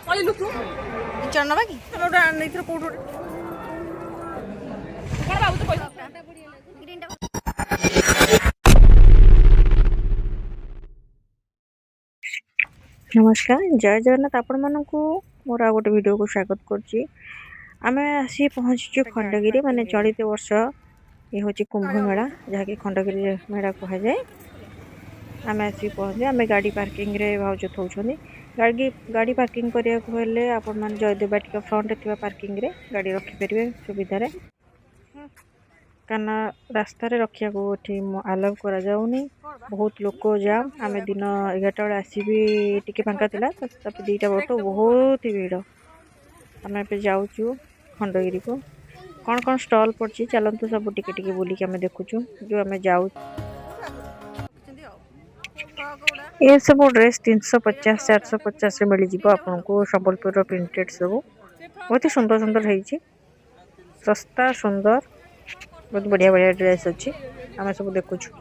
Flu तू चढ़ ना कि नहीं कौट कौन बाबू तो पैसा नमस्कार जय जगन्नाथ आपण मानक मोर आ गोटे वीडियो को स्वागत करछि। आमे आसी पहुँचीचु खंडगिरी माने चलित वर्ष ये हूँ कुंभ मेला जहाँकि खंडगिरी मेला कह जाए। आम आसी पहुँचे आम गाड़ी पार्किंग रे भाउज थोचुनी गाड़ी पार्किंग करिया को हेले आपण माने जयदेव बाटिका फ्रंट थिबा पार्किंग रे गाड़ी रखि परिबे सुविधा रे काना रास्ता रे रखिया को एठी अलाउ करा जाउनी। बहुत लोक जाम आमे दिन 11टा बेले आसीबी टिके फांका थिला तब 2टा बट बहुत ही भीड़। आमे पे जाउछु खंडगिरी को कौन कौन स्टॉल पड़छि चलंतु सब टिके टिके बुली के आमे देखुछु जो आमे जाउ। ये सब ड्रेस 350 450 रे मिली जिवो आपनको संबलपुर रो प्रिंटेड सब बहुत ही सुंदर सुंदर हेछि सस्ता सुंदर बहुत बढ़िया बढ़िया ड्रेस अच्छी आम सब देखुछु।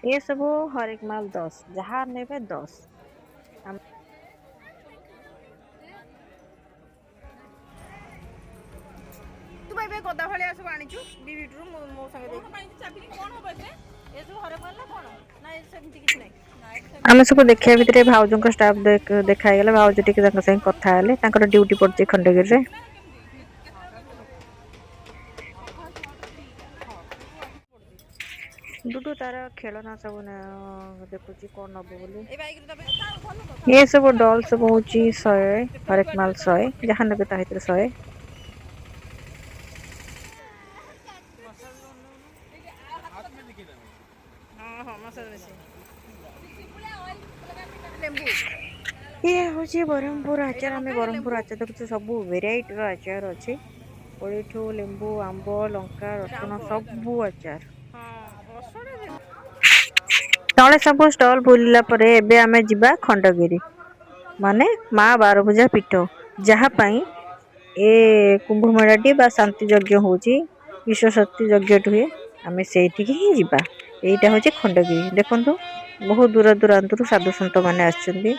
ये सब हर एक माल 10 जहाँ ने 10 तू भाई भाई गदा भालिया सब आनिचु बीबीटू मो संगे देख चाबी कोन हो बसे ए सब हरे माल ना कोन ना ए सेमती किछ नै आम सब देखिया भितर भाउजों का स्टाफ देखा गला भाउज टिके संग कथा हेले तांकर ड्यूटी पड़छि खंडगिरी रे। डुडू तार खेलना सब देखुची कौन नब बोली। ये सब डॉल सब होची 100 हर एक माल 100 जहाँ नबे ता हितर 100। ये होची बरहमपुर आचार आम बरहमपुर आचार देखु सब वेराइटी रो आचार अच्छे पड़ीठू लेंबू आंब लंका रसुण सबू आचार तले सब स्टॉल बुलला परे एबे आमे जिबा खंडगिरी माने माँ बारभुजा पीठ जहाँ पाई ए कुंभ मेलाटी बा शांति यज्ञ होची विश्व शक्ति यज्ञ हुए आमे सेठी ही जिबा। एटा होची खंडगिरी देखंतु बहुत दूर दूरांतरु साधु संत माने आछंती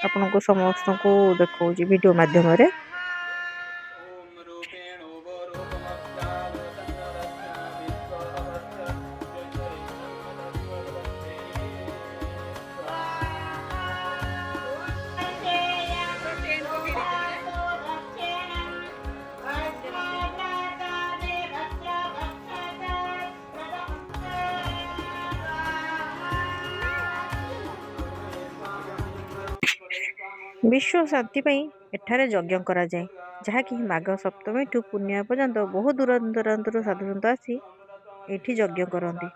आपन को समस्त को देखौची वीडियो माध्यम रे। विश्व शांति एठारे यज्ञ करा जाए जहाँकि माघ सप्तमी ठू पूर्णिमा पर्यंत बहुत दूर दूरांतर साधु सन्त आसी एठी यज्ञ करती।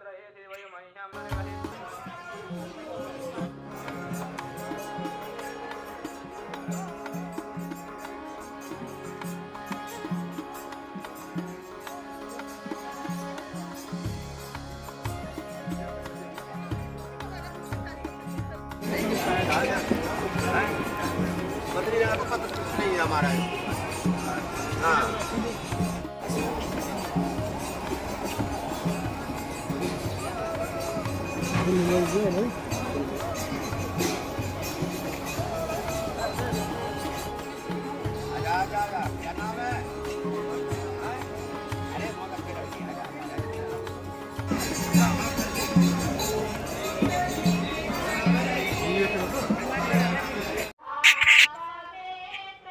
हमारा हाँ क्या नाम है?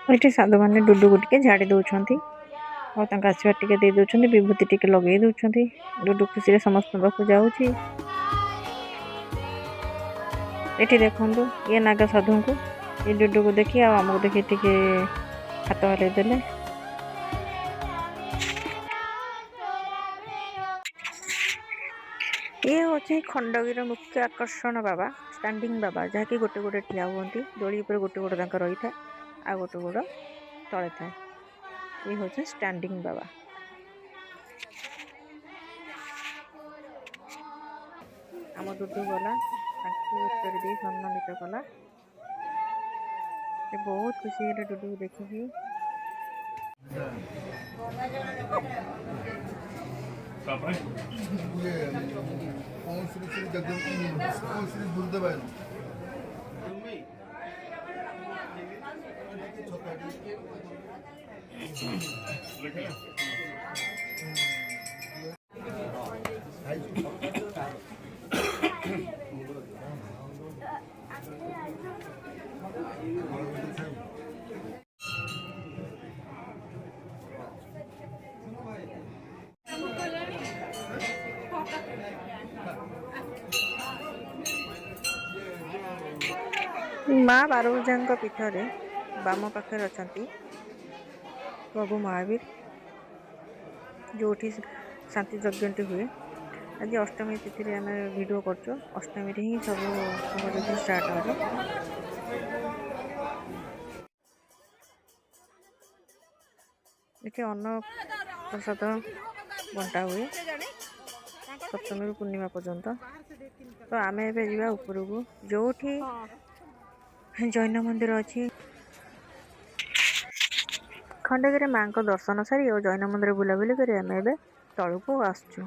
अरे ये साधु मैंने डुडू को टे झाड़ी दौरान और आशीर्वाद टे दे दौरान विभूति टे लगे दौरान डुडू खुशी समस्त पाक जाऊँगी। ଏଠି ଦେଖନ୍ତୁ ଇଏ ନାଗ ସାଧୁଙ୍କୁ ଏ ଡୁଡୁକୁ ଦେଖି ଆଉ ଆମକୁ ଦେଖି ଟିକେ ହାତ ହଲେଇ ଦେଲେ। ଇଏ ହେଉଛି ଖଣ୍ଡଗିରିର ମୁଖ୍ୟ ଆକର୍ଷଣ ବାବା, ଷ୍ଟାଣ୍ଡିଂ ବାବା, ଯାହାକି ଗୋଟେ ଗୋଟେ ଠିଆ ହୁଅନ୍ତି। ଦୋଳି ଉପରେ ଗୋଟେ ଗୋଡ଼ ତାଙ୍କ ରହିଥାଏ, ଆଉ ଗୋଟେ ଗୋଡ଼ ତଳେ ଥାଏ। ଇଏ ହେଉଛି ଷ୍ଟାଣ୍ଡିଂ ବାବା। ଆମ ଡୁଡୁ ଗଲା, ତାଙ୍କୁ ଉତ୍ତର ଦେଇ ସମ୍ମାନିତ କଲା। ସେ ବହୁତ ଖୁସି ହେଲେ ଡୁଡୁକୁ ଦେଖିକି। ମା ବାରଭୁଜାଙ୍କ ପୀଠରେ ବାମ ପାଖରେ ଅଛନ୍ତି ପ୍ରଭୁ ମହାବୀର, ଯେଉଁଠି ଶାନ୍ତି ଯଜ୍ଞଟି ହୁଏ। ଆଜି ଅଷ୍ଟମୀ ତିଥିରେ ଆମେ ଭିଡ଼ିଓ କରୁଛୁ। ଅଷ୍ଟମୀରେ ହିଁ ସବୁ ଯଜ୍ଞ ଷ୍ଟାର୍ଟ ହେବ। ଏଠି ଅନ୍ନ ପ୍ରସାଦ ବଣ୍ଟା ହୁଏ ସପ୍ତମୀରୁ ପୂର୍ଣ୍ଣିମା ପର୍ଯ୍ୟନ୍ତ। ତ ଆମେ ଏବେ ଯିବା ଉପରକୁ, ଯେଉଁଠି ଜୈନ ମନ୍ଦିର ଅଛି। ଖଣ୍ଡଗିରି ମାଙ୍କ ଦର୍ଶନ ସାରି ଆଉ ଜୈନ ମନ୍ଦିର ବୁଲାବୁଲି କରି ଆମେ ଏବେ ତଳକୁ ଆସୁଛୁ।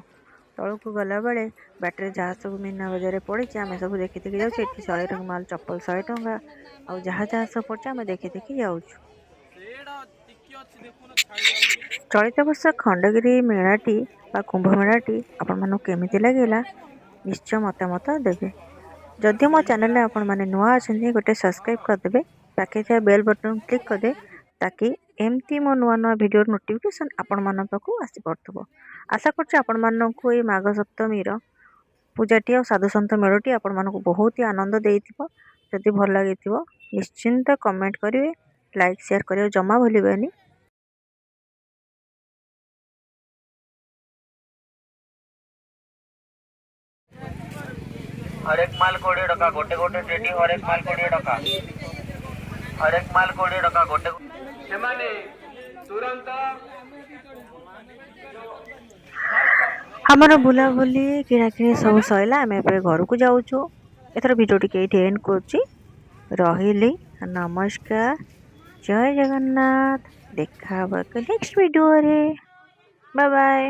ତଳକୁ ଗଲାବେଳେ ବାଟରେ ଯାହା ସବୁ ମୀନା ବଜାରରେ ପଡ଼ିଛି ଆମେ ସବୁ ଦେଖି ଦେଖି ଯାଉଛୁ। ଏଠି 100 ଟଙ୍କା ମାଲ ଚପଲ 100 ଟଙ୍କା, ଆଉ ଯାହା ସବୁ ପଡ଼ିଛି ଆମେ ଦେଖି ଦେଖି ଯାଉଛୁ। ଚଳିତ ବର୍ଷ ଖଣ୍ଡଗିରି ମେଳାଟି ବା କୁମ୍ଭ ମେଳାଟି ଆପଣମାନଙ୍କୁ କେମିତି ଲାଗିଲା ନିଶ୍ଚୟ ମତାମତ ଦେବେ। ଯଦି ମୋ ଚ୍ୟାନେଲରେ ଆପଣମାନେ ନୂଆ ଅଛନ୍ତି ଗୋଟେ ସବସ୍କ୍ରାଇବ୍ କରିଦେବେ, ପାଖରେ ଥିବା ବେଲ୍ ବଟନ୍ କ୍ଲିକ୍ କରିଦେବେ, ତାକି ଏମିତି ମୋ ନୂଆ ନୂଆ ଭିଡ଼ିଓର ନୋଟିଫିକେସନ୍ ଆପଣମାନଙ୍କ ପାଖକୁ ଆସିପାରୁଥିବ। ଆଶା କରୁଛି ଆପଣମାନଙ୍କୁ ଏଇ ମାଘ ସପ୍ତମୀର ପୂଜାଟି ଆଉ ସାଧୁସନ୍ଥ ମେଳଟି ଆପଣମାନଙ୍କୁ ବହୁତ ହି ଆନନ୍ଦ ଦେଇଥିବ। ଯଦି ଭଲ ଲାଗିଥିବ ନିଶ୍ଚିନ୍ତ କମେଣ୍ଟ କରିବେ, ଲାଇକ୍ ସେୟାର କରିବାକୁ ଜମା ଭୁଲିବେନି। हरेक माल 20 टका गोटे गोटे टेडी हरेक माल 20 टका हरेक माल 20 टका गोटे सेमाने तुरंत ଆମର ବୁଲାବୁଲି କିଣାକିଣି ସବୁ ସରିଲା। ଆମେ ଏବେ ଘରକୁ ଯାଉଛୁ। ଏଥର ଭିଡ଼ିଓ ଟିକେ ଏଇଠି ଏଣ୍ଡ କରୁଛି। ରହିଲି, ନମସ୍କାର, ଜୟ ଜଗନ୍ନାଥ। ଦେଖା ହବ ନେକ୍ସଟ ଭିଡ଼ିଓରେ। Bye bye.